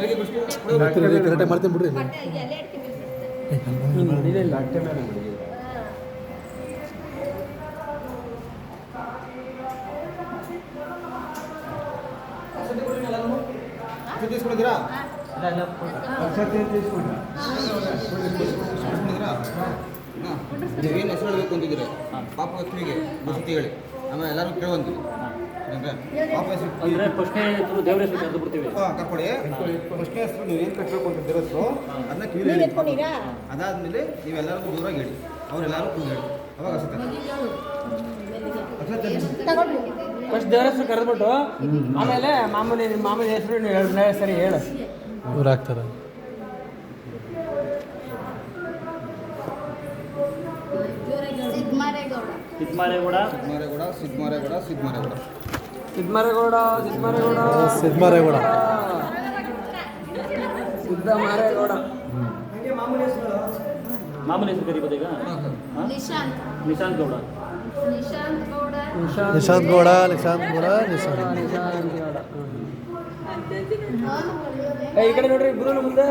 ಕರೆಕ್ಟಾಗಿ ಮಾಡ್ತೀನಿ ಬಿಡ್ರಿ. ಇಲ್ಲ ಅಟ್ಟೆ ಮೇಲೆ తీసుకుంటారా ನೀವೇನು ಹೆಸರು ಹೇಳಬೇಕು ಅಂತಿದ್ದೀರಿ ಪಾಪ ಹೆಸರಿಗೆ ವಸತಿ ಹೇಳಿ ಆಮೇಲೆ ಎಲ್ಲರೂ ಕೇಳುವಂತೀವಿ ಪಾಪ ಹೆಸರು ಅಂದರೆ ಫಸ್ಟ್ನೇ ಹೆಸರು ದೇವ್ರ ಹೆಸರು ಕರೆದು ಬಿಡ್ತೀವಿ. ಕರ್ಕೊಳ್ಳಿ. ಫಸ್ಟ್ನೇ ಹೆಸರು ನೀವೇನು ಕಟ್ಟಬೇಕು ಅಂತಿದ್ದೀರ ಹೆಸರು ಅದನ್ನ ಕಿವಿ ಹೇಳಿ. ಅದಾದಮೇಲೆ ನೀವೆಲ್ಲರಿಗೂ ದೂರಾಗಿ ಹೇಳಿ ಅವರೆಲ್ಲರೂ ಕೂಗಿ ಹೇಳಿ ಅವಾಗ ಅನ್ಸುತ್ತೆ. ಫಸ್ಟ್ ದೇವ್ರ ಹೆಸರು ಕರೆದ್ಬಿಟ್ಟು ಆಮೇಲೆ ಮಾಮೂಲಿ ಹೆಸರು ಸರಿ ಹೇಳು. ಇವ್ರು ಹಾಕ್ತಾರೆ. ಸಿದ್ಮಾರೇಗೌಡ ಸಿದ್ಮಾರೇಗೌಡ ಸಿದ್ಮಾರೇಗೌಡ ಸಿದ್ಮಾರೇಗೌಡ ಮಾಮೂಲಿ ಹೆಸರು ಕರಿಬೋದು ಈಗ. ನಿಶಾಂತ್ ಗೌಡ ನಿಶಾಂತ್ ಗೌಡ ಈ ಕಡೆ ನೋಡ್ರಿ ಇಬ್ರು ಮುಂದೆ.